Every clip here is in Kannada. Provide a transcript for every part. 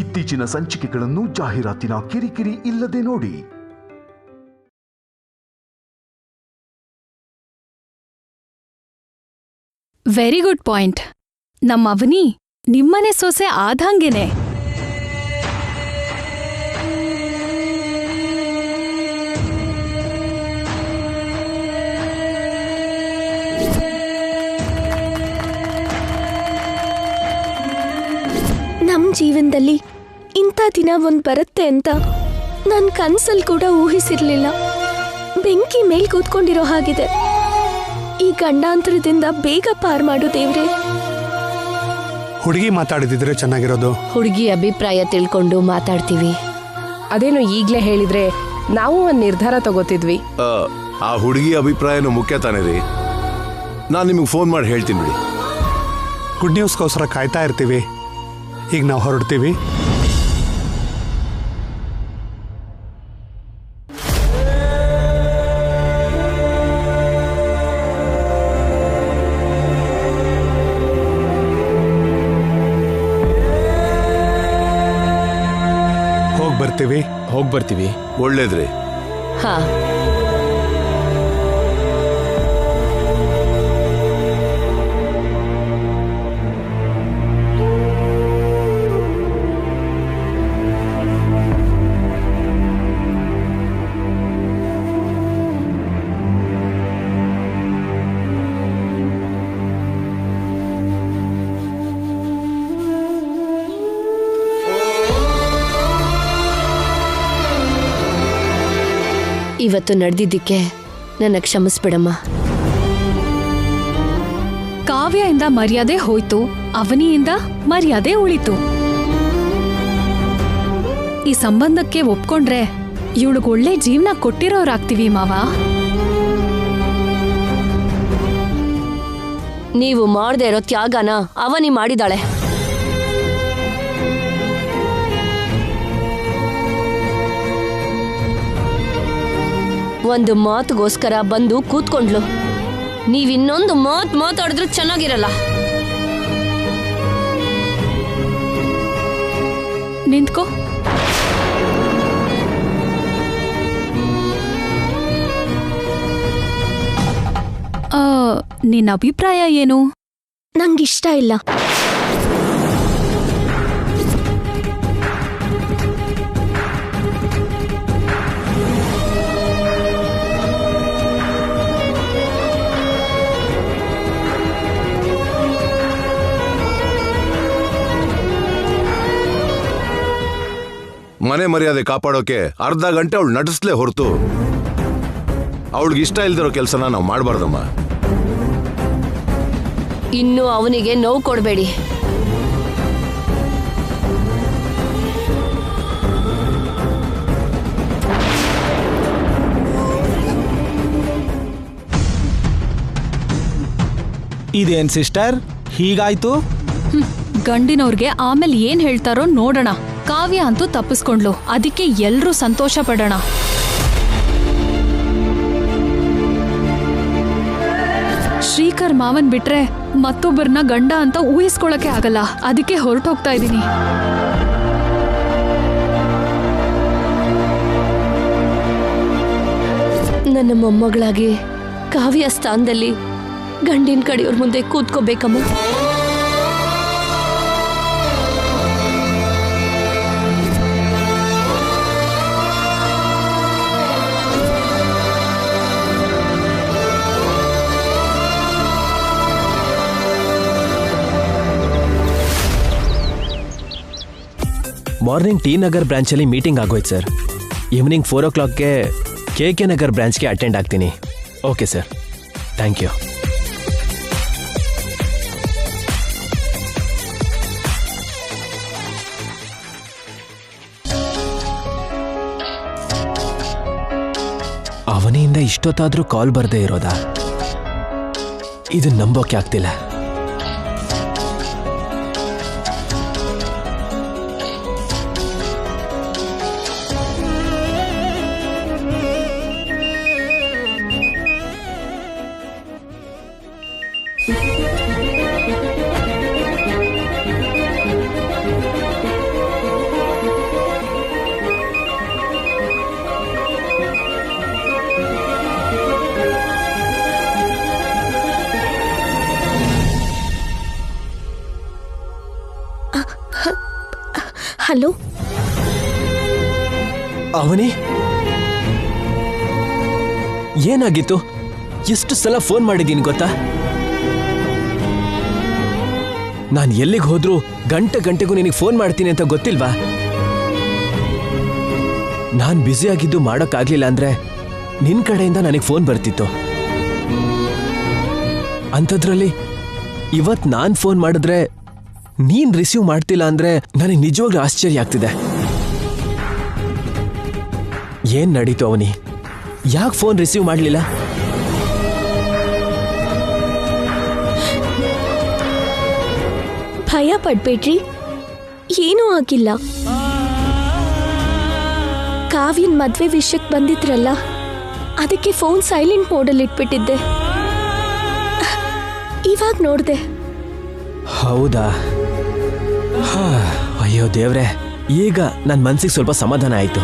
ಇತ್ತೀಚಿನ ಸಂಚಿಕೆಗಳನ್ನು ಜಾಹೀರಾತಿನ ಕಿರಿಕಿರಿ ಇಲ್ಲದೆ ನೋಡಿ. Very good point. ನಮ್ಮ ಅವನಿ ನಿಮ್ಮನೆ ಸೊಸೆ ಆದಂಗೆನೆ. ನಮ್ಮ ಜೀವನದಲ್ಲಿ ಇಂಥ ದಿನ ಒಂದು ಬರುತ್ತೆ ಅಂತ ನನ್ನ ಕನ್ಸಲ್ಲಿ ಕೂಡ ಊಹಿಸಿರ್ಲಿಲ್ಲ. ಬೆಂಕಿ ಮೇಲ್ ಕೂತ್ಕೊಂಡಿರೋ ಹಾಗಿದೆ. ಈ ಗಂಡಾಂತರದಿಂದ ಬೇಗ ಪಾರ್ ಮಾಡು ದೇವ್ರೆ. ಹುಡುಗಿ ಮಾತಾಡಿದ್ರೆ ಚೆನ್ನಾಗಿರೋದು. ಹುಡುಗಿ ಅಭಿಪ್ರಾಯ ತಿಳ್ಕೊಂಡು ಮಾತಾಡ್ತೀವಿ. ಅದೇನು ಈಗ್ಲೇ ಹೇಳಿದ್ರೆ ನಾವು ಒಂದು ನಿರ್ಧಾರ ತಗೋತಿದ್ವಿ. ಆ ಹುಡುಗಿ ಅಭಿಪ್ರಾಯನೂ ಮುಖ್ಯ ತಾನೇ ರೀ. ನಾನು ನಿಮಗೆ ಫೋನ್ ಮಾಡಿ ಹೇಳ್ತೀನಿ ಬಿಡಿ. ಗುಡ್ ನ್ಯೂಸ್ಗೋಸ್ಕರ ಕಾಯ್ತಾ ಇರ್ತೀವಿ. ಈಗ ನಾವು ಹೊರಡ್ತೀವಿ. ಹೋಗಿ ಬರ್ತೀವಿ. ಒಳ್ಳೇದ್ರಿ. ಹಾ, ಇವತ್ತು ನಡೆದಿದ್ದಕ್ಕೆ ನನ್ನ ಕ್ಷಮಿಸ್ಬಿಡಮ್ಮ. ಕಾವ್ಯದಿಂದ ಮರ್ಯಾದೆ ಹೋಯ್ತು, ಅವನಿಯಿಂದ ಮರ್ಯಾದೆ ಉಳಿತು. ಈ ಸಂಬಂಧಕ್ಕೆ ಒಪ್ಕೊಂಡ್ರೆ ಇವಳಿಗೆ ಒಳ್ಳೆ ಜೀವನ ಕೊಟ್ಟಿರೋರಾಗ್ತೀವಿ ಮಾವ. ನೀವು ಮಾಡದೇ ಇರೋ ತ್ಯಾಗನ ಅವನಿ ಮಾಡಿದಾಳೆ. ಒಂದು ಮಾತುಗೋಸ್ಕರ ಬಂದು ಕೂತ್ಕೊಂಡ್ಲು. ನೀವಿನ್ನೊಂದು ಮಾತಾಡಿದ್ರೆ ಚೆನ್ನಾಗಿರಲ್ಲ. ನಿಂತ್ಕೋ. ನಿನ್ನ ಅಭಿಪ್ರಾಯ ಏನು? ನಂಗಿಷ್ಟ ಇಲ್ಲ. ಮನೆ ಮರ್ಯಾದೆ ಕಾಪಾಡೋಕೆ ಅರ್ಧ ಗಂಟೆ ಅವಳು ನಟಿಸ್ಲೇ ಹೊರತು ಅವಳಿಗೆ ಇಷ್ಟ ಇಲ್ದಿರೋ ಕೆಲಸನ ನಾವು ಮಾಡಬಾರ್ದಮ್ಮ. ಇನ್ನು ಅವನಿಗೆ ನೋವು ಕೊಡಬೇಡಿ. ಇದೇನ್ ಸಿಸ್ಟರ್ ಹೀಗಾಯ್ತು? ಗಂಡಿನವ್ರಿಗೆ ಆಮೇಲೆ ಏನ್ ಹೇಳ್ತಾರೋ ನೋಡೋಣ. ಕಾವ್ಯ ಅಂತೂ ತಪ್ಪಿಸ್ಕೊಂಡ್ಲು, ಅದಕ್ಕೆ ಎಲ್ರೂ ಸಂತೋಷ ಪಡೋಣ. ಶ್ರೀಕರ್ ಮಾವನ್ ಬಿಟ್ರೆ ಮತ್ತೊಬ್ಬರನ್ನ ಗಂಡ ಅಂತ ಊಹಿಸ್ಕೊಳಕ್ಕೆ ಆಗಲ್ಲ. ಅದಕ್ಕೆ ಹೊರಟೋಗ್ತಾ ಇದ್ದೀನಿ. ನನ್ನ ಮೊಮ್ಮಗಳಾಗಿ ಕಾವ್ಯ ಸ್ಥಾನದಲ್ಲಿ ಗಂಡಿನ ಕಡೆಯವ್ರ ಮುಂದೆ ಕೂತ್ಕೋಬೇಕಮ್ಮ. ಮಾರ್ನಿಂಗ್ ಟಿ ನಗರ್ ಬ್ರಾಂಚಲ್ಲಿ ಮೀಟಿಂಗ್ ಆಗೋಯ್ತು ಸರ್. ಈವ್ನಿಂಗ್ 4 o'clockಗೆ ಕೆ ನಗರ್ ಬ್ರಾಂಚ್ಗೆ ಅಟೆಂಡ್ ಆಗ್ತೀನಿ. Okay sir, thank you. ಅವನಿಂದ ಇಷ್ಟೊತ್ತಾದ್ರೂ ಕಾಲ್ ಬರದೇ ಇರೋದಾ? ಇದು ನಂಬೋಕೆ ಆಗ್ತಿಲ್ಲ. ಹಲೋ. ಅವನಿ, ಏನಾಗಿತ್ತು? ಎಷ್ಟು ಸಲ ಫೋನ್ ಮಾಡಿದ್ದೀನಿ ಗೊತ್ತಾ? ನಾನು ಎಲ್ಲಿಗೆ ಹೋದ್ರೂ ಗಂಟೆಗೂ ನಿನಗೆ ಫೋನ್ ಮಾಡ್ತೀನಿ ಅಂತ ಗೊತ್ತಿಲ್ವಾ? ನಾನು ಬ್ಯುಸಿ ಆಗಿದ್ದು ಮಾಡೋಕ್ಕಾಗ್ಲಿಲ್ಲ ಅಂದ್ರೆ ನಿನ್ ಕಡೆಯಿಂದ ನನಗೆ ಫೋನ್ ಬರ್ತಿತ್ತು. ಅಂಥದ್ರಲ್ಲಿ ಇವತ್ ನಾನ್ ಫೋನ್ ಮಾಡಿದ್ರೆ ನೀನ್ ರಿಸೀವ್ ಮಾಡ್ತಿಲ್ಲ ಅಂದ್ರೆ ನನಗೆ ನಿಜವಾಗ್ಲೂ ಆಶ್ಚರ್ಯ ಆಗ್ತಿದೆ. ಏನ್ ನಡೀತು ಅವನಿ? ಯಾಕೆ ಫೋನ್ ರಿಸೀವ್ ಮಾಡಲಿಲ್ಲ? ಭಯ ಪಡ್ಬೇಡ್ರಿ, ಏನೂ ಆಗಿಲ್ಲ. ಕಾವ್ಯನ್ ಮದ್ವೆ ವಿಷಯಕ್ಕೆ ಬಂದಿದ್ರಲ್ಲ, ಅದಕ್ಕೆ ಫೋನ್ ಸೈಲೆಂಟ್ ಮೋಡಲ್ಲಿ ಇಟ್ಬಿಟ್ಟಿದ್ದೆ. ಇವಾಗ ನೋಡ್ದೆ. ಹೌದಾ? ಅಯ್ಯೋ ದೇವ್ರೆ, ಈಗ ನನ್ನ ಮನ್ಸಿಗೆ ಸ್ವಲ್ಪ ಸಮಾಧಾನ ಆಯ್ತು.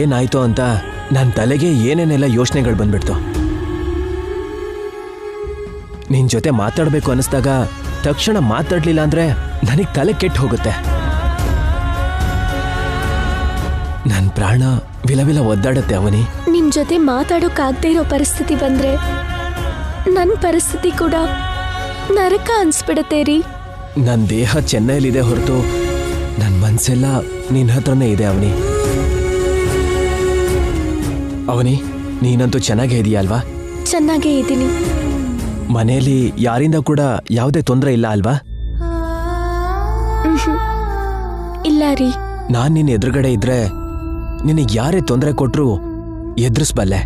ಏನಾಯ್ತು ಅಂತ ನನ್ನ ತಲೆಗೆ ಏನೇನೆಲ್ಲ ಯೋಚನೆಗಳು ಬಂದ್ಬಿಡ್ತು. ನಿನ್ ಜೊತೆ ಮಾತಾಡ್ಬೇಕು ಅನಿಸ್ದಾಗ ತಕ್ಷಣ ಮಾತಾಡ್ಲಿಲ್ಲ ಅಂದ್ರೆ ನನಗೆ ತಲೆ ಕೆಟ್ಟು ಹೋಗುತ್ತೆ. ನನ್ನ ಪ್ರಾಣ ವಿಲವಿಲ ಒದ್ದಾಡತ್ತೆ ಅವನಿ. ನಿಮ್ ಜೊತೆ ಮಾತಾಡೋಕ್ಕಾಗದೇ ಇರೋ ಪರಿಸ್ಥಿತಿ ಬಂದ್ರೆ ನನ್ನ ಪರಿಸ್ಥಿತಿ ಕೂಡ ನರಕ ಅನ್ಸ್ಬಿಡತ್ತೆ ರೀ. ನನ್ನ ದೇಹ ಚೆನ್ನೈಲಿದೆ ಹೊರತು ನನ್ನ ಮನ್ಸೆಲ್ಲ ನಿನ್ನ ಹತ್ರನೇ ಇದೆ ಅವನಿ. ಅವನಿ, ನೀನಂತೂ ಚೆನ್ನಾಗೇ ಇದೆಯಾ ಅಲ್ವಾ? ಚೆನ್ನಾಗೇ ಇದ್ದೀನಿ. ಮನೆಯಲ್ಲಿ ಯಾರಿಂದ ಕೂಡ ಯಾವುದೇ ತೊಂದರೆ ಇಲ್ಲ ಅಲ್ವಾ? ಇಲ್ಲ ರೀ. ನಾನು ನಿನ್ನ ಎದುರುಗಡೆ ಇದ್ರೆ ನಿನಗೆ ಯಾರೇ ತೊಂದರೆ ಕೊಟ್ರು ಎದುರಿಸ್ಬಲ್ಲೆ.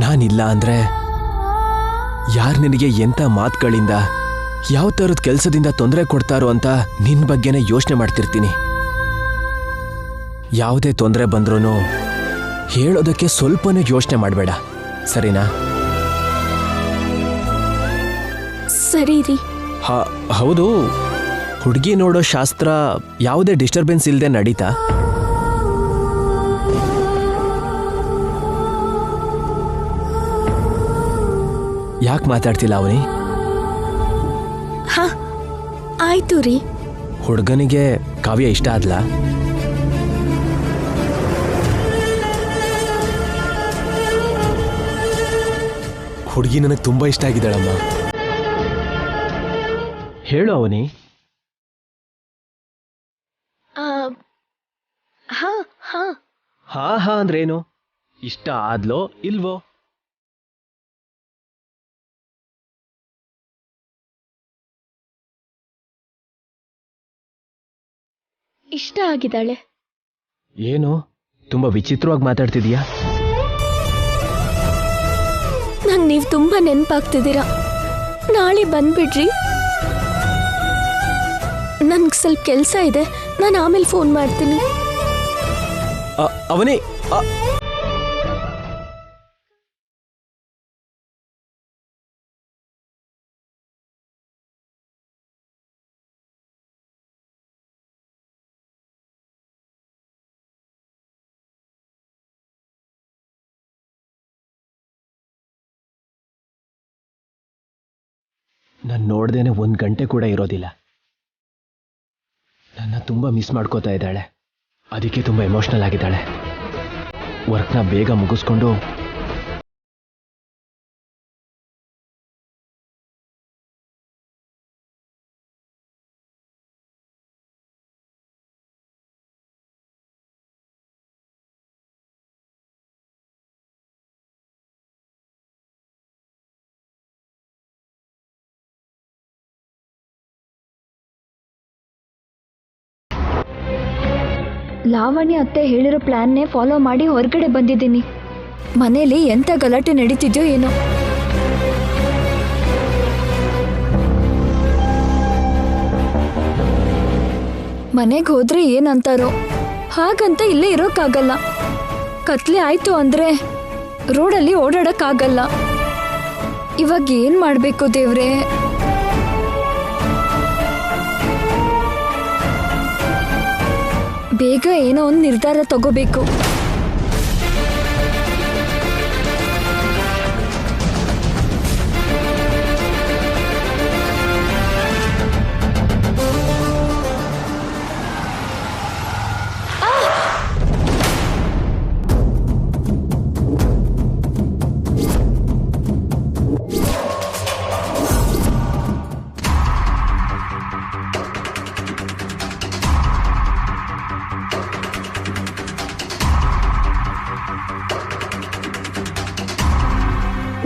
ನಾನಿಲ್ಲ ಅಂದ್ರೆ ಯಾರು ನಿನಗೆ ಎಂಥ ಮಾತುಗಳಿಂದ ಯಾವ ಥರದ ಕೆಲಸದಿಂದ ತೊಂದರೆ ಕೊಡ್ತಾರೋ ಅಂತ ನಿನ್ನ ಬಗ್ಗೆನೇ ಯೋಚನೆ ಮಾಡ್ತಿರ್ತೀನಿ. ಯಾವುದೇ ತೊಂದರೆ ಬಂದ್ರೂ ಹೇಳೋದಕ್ಕೆ ಸ್ವಲ್ಪನೂ ಯೋಚನೆ ಮಾಡಬೇಡ, ಸರಿನಾ? ಸರಿ ರೀ. ಹೌದು, ಹುಡುಗಿ ನೋಡೋ ಶಾಸ್ತ್ರ ಯಾವುದೇ ಡಿಸ್ಟರ್ಬೆನ್ಸ್ ಇಲ್ಲದೆ ನಡೀತಾ? ಯಾಕೆ ಮಾತಾಡ್ತಿಲ್ಲ ಅವನಿ? ಹಾ, ಆಯ್ತು ರೀ. ಹುಡುಗನಿಗೆ ಕಾವ್ಯ ಇಷ್ಟ ಆದ್ಲಾ? ಹುಡುಗಿ ನನಗೆ ತುಂಬಾ ಇಷ್ಟ ಆಗಿದ್ದಾಳಮ್ಮ. ಹೇಳು ಅವನಿ. ಹಾ ಹಾ ಹಾ ಹಾ ಅಂದ್ರೇನು? ಇಷ್ಟ ಆದ್ಲೋ ಇಲ್ವೋ? ಇಷ್ಟ ಆಗಿದ್ದಾಳೆ. ಏನು ತುಂಬಾ ವಿಚಿತ್ರವಾಗಿ ಮಾತಾಡ್ತಿದೀಯಾ? ನಂಗೆ ನೀವು ತುಂಬಾ ನೆನಪಾಗ್ತಿದ್ದೀರಾ. ನಾಳೆ ಬಂದ್ಬಿಡ್ರಿ. ನನ್ಗೆ ಸ್ವಲ್ಪ ಕೆಲಸ ಇದೆ, ನಾನು ಆಮೇಲೆ ಫೋನ್ ಮಾಡ್ತೀನಿ. ಅವನೇ ನಾನು ನೋಡ್ದೇನೆ 1 ಗಂಟೆ ಕೂಡ ಇರೋದಿಲ್ಲ. ನನ್ನ ತುಂಬ ಮಿಸ್ ಮಾಡ್ಕೋತಾ ಇದ್ದಾಳೆ. ಅದಕ್ಕೆ ತುಂಬ ಎಮೋಷ್ನಲ್ ಆಗಿದ್ದಾಳೆ. ವರ್ಕ್ನ ಬೇಗ ಮುಗಿಸ್ಕೊಂಡು ಲಾವಣ್ಯ ಅತ್ತೆ ಹೇಳಿರೋ ಪ್ಲಾನ್ನೇ ಫಾಲೋ ಮಾಡಿ ಹೊರಗಡೆ ಬಂದಿದ್ದೀನಿ. ಮನೇಲಿ ಎಂಥ ಗಲಾಟೆ ನಡೀತಿದ್ಯೋ ಏನೋ. ಮನೆಗೆ ಹೋದ್ರೆ ಏನಂತಾರೋ, ಹಾಗಂತ ಇಲ್ಲೇ ಇರೋಕ್ಕಾಗಲ್ಲ. ಕತ್ಲೆ ಆಯ್ತು ಅಂದ್ರೆ ರೋಡಲ್ಲಿ ಓಡಾಡಕ್ಕಾಗಲ್ಲ. ಇವಾಗ ಏನ್ ಮಾಡ್ಬೇಕು ದೇವ್ರೆ? ಬೇಗ ಏನೋ ಒಂದು ನಿರ್ಧಾರ ತಗೋಬೇಕು.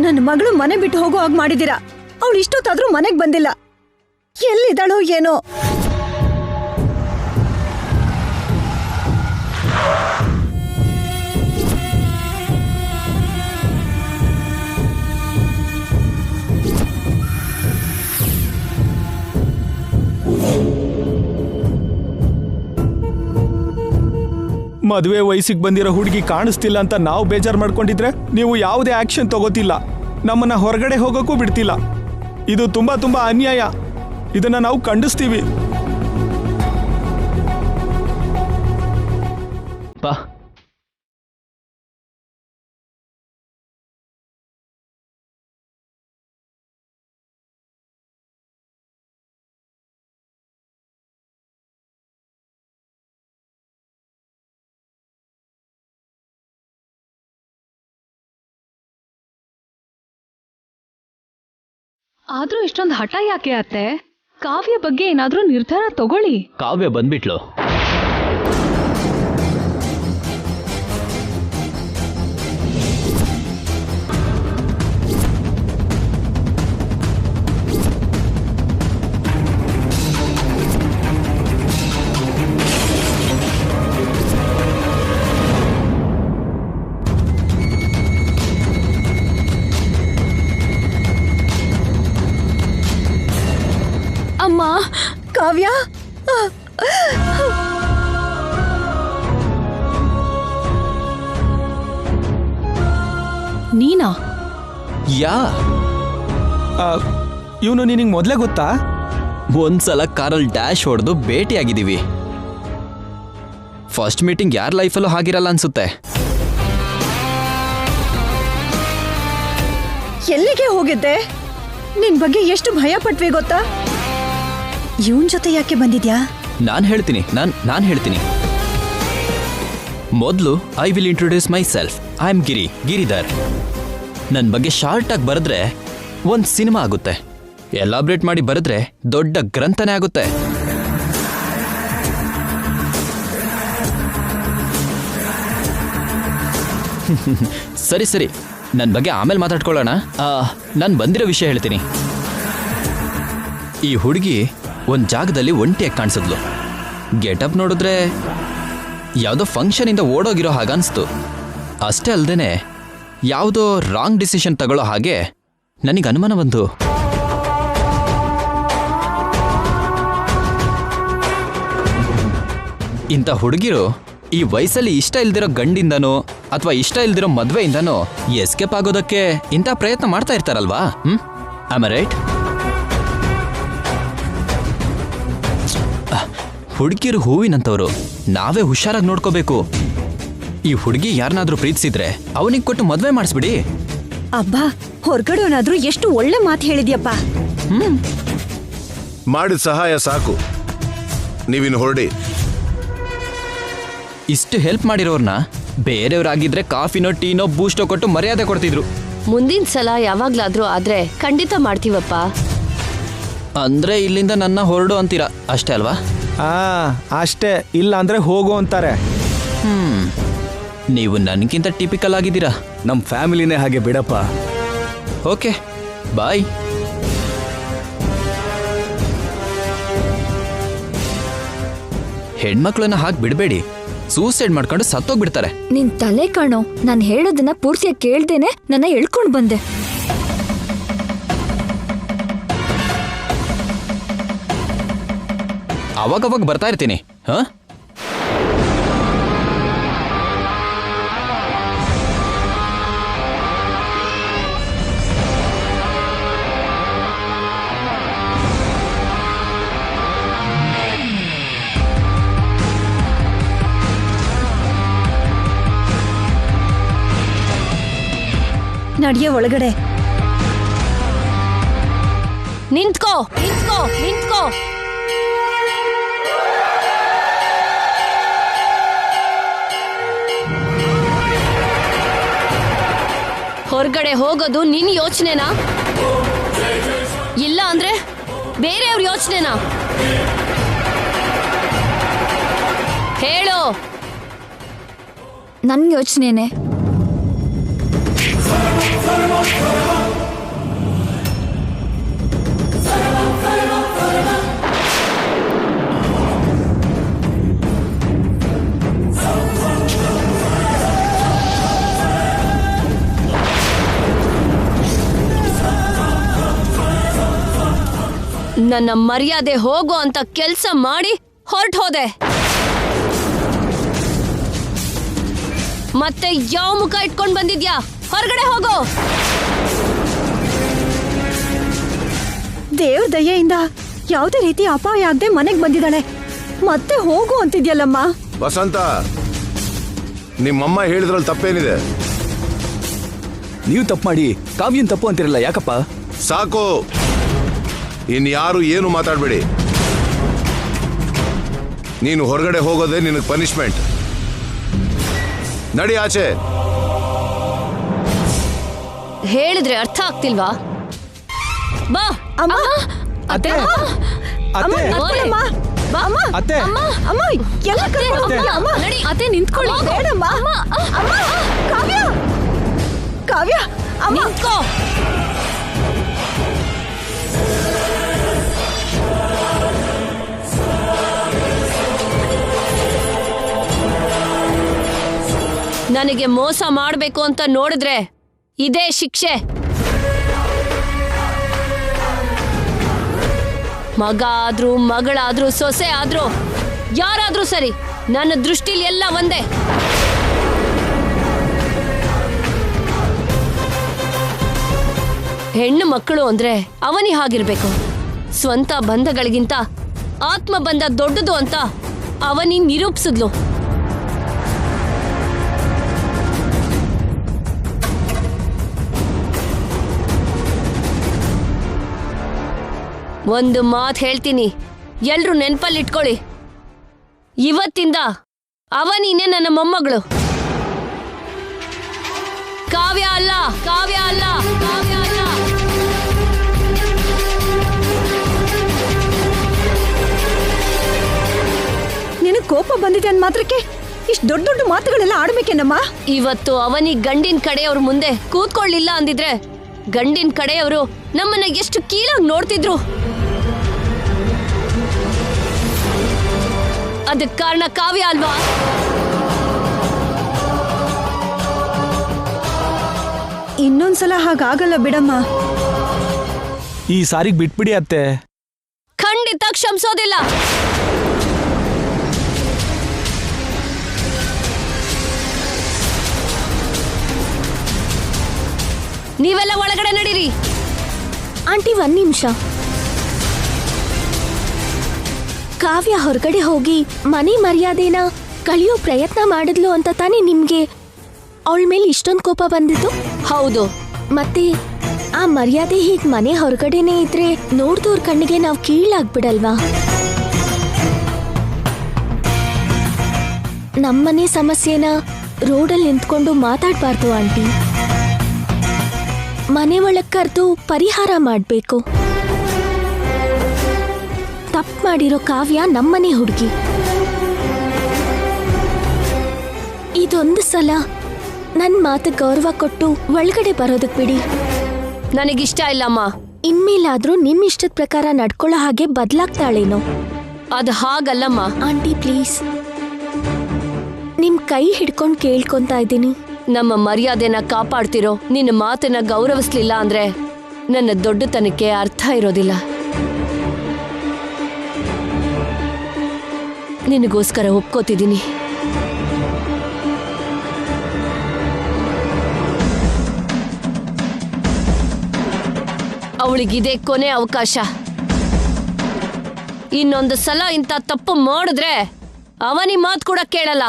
ನನ್ನ ಮಗಳು ಮನೆ ಬಿಟ್ಟು ಹೋಗೋ ಹಾಗೆ ಮಾಡಿದ್ದೀರಾ. ಅವಳು ಇಷ್ಟೊತ್ತಾದ್ರೂ ಮನೆಗೆ ಬಂದಿಲ್ಲ. ಎಲ್ಲಿದ್ದಾಳೋ ಏನೋ. ಮದುವೆ ವಯಸ್ಸಿಗೆ ಬಂದಿರೋ ಹುಡುಗಿ ಕಾಣಿಸ್ತಿಲ್ಲ ಅಂತ ನಾವು ಬೇಜಾರು ಮಾಡ್ಕೊಂಡಿದ್ರೆ ನೀವು ಯಾವುದೇ ಆಕ್ಷನ್ ತಗೋತಿಲ್ಲ, ನಮ್ಮನ್ನ ಹೊರಗಡೆ ಹೋಗೋಕ್ಕೂ ಬಿಡ್ತಿಲ್ಲ. ಇದು ತುಂಬಾ ತುಂಬಾ ಅನ್ಯಾಯ. ಇದನ್ನ ನಾವು ಖಂಡಿಸ್ತೀವಿ. ಬಾ. ಆದ್ರೂ ಇಷ್ಟೊಂದು ಹಠ ಯಾಕೆ ಅತ್ತೆ? ಕಾವ್ಯ ಬಗ್ಗೆ ಏನಾದ್ರೂ ನಿರ್ಧಾರ ತಗೊಳ್ಳಿ. ಕಾವ್ಯ ಬಂದ್ಬಿಟ್ಲು. ಅಮ್ಮ, ಕಾವ್ಯ, ನೀನಾ? ಯಾ, ಇವನು ನಿನಗೆ ಮೊದಲೇ ಗೊತ್ತಾ? ಒಂದ್ಸಲ ಕಾರಲ್ಲಿ ಡ್ಯಾಶ್ ಹೊಡೆದು ಭೇಟಿಯಾಗಿದ್ದೀವಿ. ಫಸ್ಟ್ ಮೀಟಿಂಗ್ ಯಾರ ಲೈಫಲ್ಲೂ ಆಗಿರಲ್ಲ ಅನ್ಸುತ್ತೆ. ಎಲ್ಲಿಗೆ ಹೋಗಿದ್ದೆ? ನಿನ್ ಬಗ್ಗೆ ಎಷ್ಟು ಭಯ ಪಟ್ವಿ ಗೊತ್ತಾ? ಇವನ್ ಜೊತೆ ಯಾಕೆ ಬಂದಿದ್ಯಾ? ನಾನು ಹೇಳ್ತೀನಿ. ಮೊದಲು I will introduce my self. I am Giridhar. ನನ್ನ ಬಗ್ಗೆ ಶಾರ್ಟ್ ಆಗಿ ಬರೆದ್ರೆ ಒಂದು ಸಿನಿಮಾ ಆಗುತ್ತೆ, ಎಲಾಬ್ರೇಟ್ ಮಾಡಿ ಬರೆದ್ರೆ ದೊಡ್ಡ ಗ್ರಂಥನೇ ಆಗುತ್ತೆ. ಸರಿ, ನನ್ನ ಬಗ್ಗೆ ಆಮೇಲೆ ಮಾತಾಡ್ಕೊಳ್ಳೋಣ. ನಾನು ಬಂದಿರೋ ವಿಷಯ ಹೇಳ್ತೀನಿ. ಈ ಹುಡುಗಿ ಒಂದು ಜಾಗದಲ್ಲಿ ಒಂಟಿಯಾಗಿ ಕಾಣಿಸಿದ್ಲು. ಗೆಟಪ್ ನೋಡಿದ್ರೆ ಯಾವುದೋ ಫಂಕ್ಷನಿಂದ ಓಡೋಗಿರೋ ಹಾಗೆ ಅನಿಸ್ತು. ಅಷ್ಟೇ ಅಲ್ಲದೆ ಯಾವುದೋ ರಾಂಗ್ ಡಿಸಿಷನ್ ತಗೊಳ್ಳೋ ಹಾಗೆ ನನಗೆ ಅನುಮಾನ ಬಂತು. ಇಂಥ ಹುಡುಗಿರು ಈ ವಯಸ್ಸಲ್ಲಿ ಇಷ್ಟ ಇಲ್ದಿರೋ ಗಂಡಿಂದನೋ ಅಥವಾ ಇಷ್ಟ ಇಲ್ದಿರೋ ಮದುವೆಯಿಂದನೋ ಎಸ್ಕೇಪ್ ಆಗೋದಕ್ಕೆ ಇಂಥ ಪ್ರಯತ್ನ ಮಾಡ್ತಾ ಇರ್ತಾರಲ್ವಾ? Am I right? ಹುಡುಗಿರು ಹೂವಿನಂತವ್ರು, ನಾವೇ ಹುಷಾರಾಗಿ ನೋಡ್ಕೋಬೇಕು. ಈ ಹುಡುಗಿ ಯಾರನ್ನಾದ್ರೂ ಪ್ರೀತಿಸಿದ್ರೆ ಅವನಿಗೆ ಕೊಟ್ಟು ಮದುವೆ ಮಾಡಿಸ್ಬಿಡಿ. ಅಬ್ಬಾ, ಹೊರಗಡೆನಾದ್ರೂ ಎಷ್ಟು ಒಳ್ಳೆ ಮಾತು ಹೇಳಿದ್ಯಪ್ಪ. ಮಾಡಿದ ಸಹಾಯ ಸಾಕು, ನೀವಿನ್ನು ಹೊರಡಿ. ಇಷ್ಟು ಹೆಲ್ಪ್ ಮಾಡಿರೋರ್ನ ಬೇರೆಯವ್ರಾಗಿದ್ರೆ ಕಾಫಿನೋ ಟೀನೋ ಬೂಸ್ಟೋ ಕೊಟ್ಟು ಮರ್ಯಾದೆ ಕೊಡ್ತಿದ್ರು. ಮುಂದಿನ ಸಲ ಯಾವಾಗ್ಲಾದ್ರೂ ಆದ್ರೆ ಖಂಡಿತ ಮಾಡ್ತೀವಪ್ಪ. ಅಂದ್ರೆ ಇಲ್ಲಿಂದ ನನ್ನ ಹೊರಡು ಅಂತೀರಾ ಅಷ್ಟೇ ಅಲ್ವಾ? ಅಷ್ಟೇ, ಇಲ್ಲ ಅಂದ್ರೆ ಹೋಗು ಅಂತಾರೆ. ನೀವು ನನಗಿಂತ ಟಿಪಿಕಲ್ ಆಗಿದ್ದೀರಾ. ನಮ್ಮ ಫ್ಯಾಮಿಲಿನೇ ಹಾಗೆ ಬಿಡಪ್ಪ. ಓಕೆ, ಬಾಯ್. ಹೆಣ್ಮಕ್ಳನ್ನ ಹಾಗೆ ಬಿಡಬೇಡಿ, ಸೂಸೈಡ್ ಮಾಡ್ಕೊಂಡು ಸತ್ತೋಗ್ಬಿಡ್ತಾರೆ. ನಿನ್ ತಲೆ ಕಾಣೋ, ನಾನು ಹೇಳೋದನ್ನ ಪೂರ್ತಿಯಾಗಿ ಕೇಳ್ದೇನೆ ನನ್ನ ಎಳ್ಕೊಂಡ್ ಬಂದೆ. ಅವಾಗವಾಗ ಬರ್ತಾ ಇರ್ತೀನಿ. ನಡಿಯ ಒಳಗಡೆ. ನಿಂತ್ಕೋ. ಹೊರಗಡೆ ಹೋಗೋದು ನಿನ್ ಯೋಚನೆನಾ? ಇಲ್ಲ ಅಂದ್ರೆ ಬೇರೆಯವ್ರ ಯೋಚನೆನಾ? ಹೇಳು. ನನ್ ಯೋಚನೆನೆ. ನನ್ನ ಮರ್ಯಾದೆ ಹೋಗೋ ಅಂತ ಕೆಲ್ಸ ಮಾಡಿ ಹೊರಟು ಹೋದೆ. ಮತ್ತೆ ಯಾವ ಮುಖ ಇಟ್ಕೊಂಡ್ ಬಂದಿದ್ಯಾ? ಹೊರಗಡೆ ಹೋಗೋ. ದೇವ್ರ ದಯೆಯಿಂದ ಯಾವುದೇ ರೀತಿ ಅಪಾಯ ಆಗದೆ ಮನೆಗೆ ಬಂದಿದ್ದಾಳೆ. ಮತ್ತೆ ಹೋಗು ಅಂತಿದ್ಯಲ್ಲಮ್ಮ. ವಸಂತ, ನಿಮ್ಮಮ್ಮ ಹೇಳಿದ್ರಲ್ಲಿ ತಪ್ಪೇನಿದೆ? ನೀವು ತಪ್ಪು ಮಾಡಿ ಕಾವ್ಯನ್ ತಪ್ಪು ಅಂತಿರಲ್ಲ, ಯಾಕಪ್ಪ? ಸಾಕು, ಇನ್ಯಾರು ಏನು ಮಾತಾಡಬೇಡಿ. ನೀನು ಹೊರಗಡೆ ಹೋಗೋದೇ ನಿನಗೆ ಪನಿಷ್ಮೆಂಟ್. ನಡಿ ಆಚೆ. ಹೇಳಿದ್ರೆ ಅರ್ಥ ಆಗ್ತಿಲ್ವಾ? ಬಾ. ಅಮ್ಮ, ಅತ್ತೆ, ಅಮ್ಮ, ಅತ್ತೆ, ನಡ್ಕೊಳಮ್ಮ. ಬಾ, ಅಮ್ಮ, ಅತ್ತೆ. ಅಮ್ಮ, ಅಮ್ಮ, ಎಲ್ಲ ಕರ್ಕೊಂಡು ಹೋಗ್ತೀಯ, ಅಮ್ಮ? ನಡಿ. ಅತ್ತೆ ನಿಂತ್ಕೊಳ್ಳಿ. ಬೇಡಮ್ಮ. ಅಮ್ಮ, ಕಾವ್ಯ, ಕಾವ್ಯ, ಅಮ್ಮ. ನಿಂತ್ಕೋ. ನನಗೆ ಮೋಸ ಮಾಡಬೇಕು ಅಂತ ನೋಡಿದ್ರೆ ಇದೇ ಶಿಕ್ಷೆ. ಮಗ ಆದ್ರೂ ಮಗಳಾದ್ರೂ ಸೊಸೆ ಆದ್ರೂ ಯಾರಾದ್ರೂ ಸರಿ, ನನ್ನ ದೃಷ್ಟಿಲಿ ಎಲ್ಲ ಒಂದೇ. ಹೆಣ್ಣು ಮಕ್ಕಳು ಅಂದ್ರೆ ಅವನಿ ಹಾಗಿರ್ಬೇಕು. ಸ್ವಂತ ಬಂಧಗಳಿಗಿಂತ ಆತ್ಮ ಬಂಧ ದೊಡ್ಡದು ಅಂತ ಅವನಿ ನಿರೂಪಿಸಿದ್ಲು. ಒಂದು ಮಾತು ಹೇಳ್ತೀನಿ, ಎಲ್ರೂ ನೆನ್ಪಲ್ಲಿಟ್ಕೊಳ್ಳಿ. ಇವತ್ತಿಂದ ಅವನೀನೇ ನನ್ನ ಮೊಮ್ಮಗಳು. ಕಾವ್ಯ ಅಲ್ಲ, ಕಾವ್ಯ ಅಲ್ಲ, ಕಾವ್ಯ ಅಲ್ಲ. ನಿನಗೆ ಕೋಪ ಬಂದಿದೆ ಅಂದ ಮಾತ್ರಕ್ಕೆ ಇಷ್ಟು ದೊಡ್ಡ ದೊಡ್ಡ ಮಾತುಗಳೆಲ್ಲ ಆಡ್ಬೇಕೇನಮ್ಮ? ಇವತ್ತು ಅವನಿ ಗಂಡಿನ ಕಡೆಯವ್ರ ಮುಂದೆ ಕೂತ್ಕೊಳ್ಳಿಲ್ಲ ಅಂದಿದ್ರೆ ಗಂಡಿನ ಕಡೆಯವರು ನಮ್ಮನ್ನ ಎಷ್ಟು ಕೀಳಾಗಿ ನೋಡ್ತಿದ್ರು. ಅದಕ್ಕೆ ಕಾರಣ ಕಾವ್ಯ ಅಲ್ವಾ? ಇನ್ನೊಂದ್ಸಲ ಹಾಗಾಗಲ್ಲ ಬಿಡಮ್ಮ. ಈ ಸಾರಿಗೆ ಬಿಟ್ಬಿಡಿ ಅತ್ತೆ. ಖಂಡಿತ ಕ್ಷಮಿಸೋದಿಲ್ಲ. ನೀವೆಲ್ಲ ಒಳಗಡೆ ನಡೀರಿ. ಆಂಟಿ, ಒಂದ್ ನಿಮಿಷ. ಕಾವ್ಯ ಹೊರಗಡೆ ಹೋಗಿ ಮನೆ ಮರ್ಯಾದೆನ ಕಳಿಯೋ ಪ್ರಯತ್ನ ಮಾಡಿದ್ಲು ಅಂತ ತಾನೇ ನಿಮ್ಗೆ ಅವಳ ಮೇಲೆ ಇಷ್ಟೊಂದು ಕೋಪ ಬಂದಿತ್ತು? ಹೌದು. ಮತ್ತೆ ಆ ಮರ್ಯಾದೆ ಹೀಗ್ ಮನೆ ಹೊರಗಡೆನೆ ಇದ್ರೆ ನೋಡ್ದವ್ರ ಕಣ್ಣಿಗೆ ನಾವು ಕೀಳಾಗ್ಬಿಡಲ್ವಾ? ನಮ್ಮನೆ ಸಮಸ್ಯೆನ ರೋಡಲ್ಲಿ ನಿಂತ್ಕೊಂಡು ಮಾತಾಡ್ಬಾರ್ದು ಆಂಟಿ. ಮನೆ ಒಳಗ್ ಕರೆದು ಪರಿಹಾರ ಮಾಡಬೇಕು. ತಪ್ಪು ಮಾಡಿರೋ ಕಾವ್ಯ ನಮ್ಮನೆ ಹುಡುಗಿ. ಇದೊಂದು ಸಲ ನನ್ನ ಮಾತು ಗೌರವ ಕೊಟ್ಟು ಒಳಗಡೆ ಬರೋದಕ್ಕೆ ಬಿಡಿ. ನನಗಿಷ್ಟ ಇಲ್ಲಮ್ಮ. ಇನ್ಮೇಲಾದ್ರೂ ನಿಮ್ ಇಷ್ಟದ ಪ್ರಕಾರ ನಡ್ಕೊಳ್ಳೋ ಹಾಗೆ ಬದಲಾಗ್ತಾಳೇನೋ? ಅದು ಹಾಗಲ್ಲಮ್ಮ. ಆಂಟಿ ಪ್ಲೀಸ್, ನಿಮ್ ಕೈ ಹಿಡ್ಕೊಂಡು ಕೇಳ್ಕೊಂತಾ ಇದ್ದೀನಿ. ನಮ್ಮ ಮರ್ಯಾದೆನ ಕಾಪಾಡ್ತಿರೋ ನಿನ್ನ ಮಾತನ್ನ ಗೌರವಿಸ್ಲಿಲ್ಲ ಅಂದ್ರೆ ನನ್ನ ದೊಡ್ಡತನಕ್ಕೆ ಅರ್ಥ ಇರೋದಿಲ್ಲ. ನಿನಗೋಸ್ಕರ ಒಪ್ಕೋತಿದ್ದೀನಿ. ಅವಳಿಗಿದೆ ಕೊನೆ ಅವಕಾಶ. ಇನ್ನೊಂದು ಸಲ ಇಂಥ ತಪ್ಪು ಮಾಡಿದ್ರೆ ಅವನಿ ಮಾತು ಕೂಡ ಕೇಳಲ್ಲ.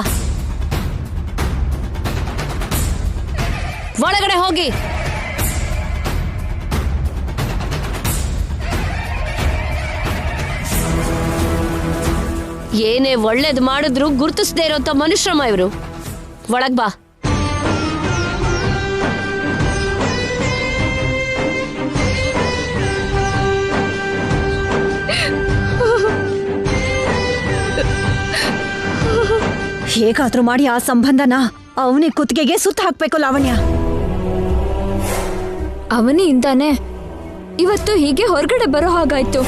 ಒಳಗಡೆ ಹೋಗಿ. ಏನೇ ಒಳ್ಳೇದು ಮಾಡಿದ್ರು ಗುರ್ತಿಸದೇ ಇರೋಂಥ ಮನುಷ್ಯರಮ್ಮ ಇವರು. ಒಳಗ್ ಬಾ. ಹೇಗಾದ್ರೂ ಮಾಡಿ ಆ ಸಂಬಂಧನ ಅವನಿ ಕುತ್ತಿಗೆಗೆ ಸುತ್ತ ಹಾಕ್ಬೇಕು ಲಾವಣ್ಯ. ಅವನಿಯಿಂದಾನೆ ಇವತ್ತು ಹೀಗೆ ಹೊರಗಡೆ ಬರೋ ಹಾಗಾಯ್ತು.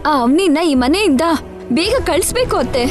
ಆ ಅವನಿನ್ನ ಈ ಮನೆಯಿಂದ ಬೇಗ ಕಳಿಸ್ಬೇಕು ಅತ್ತೆ.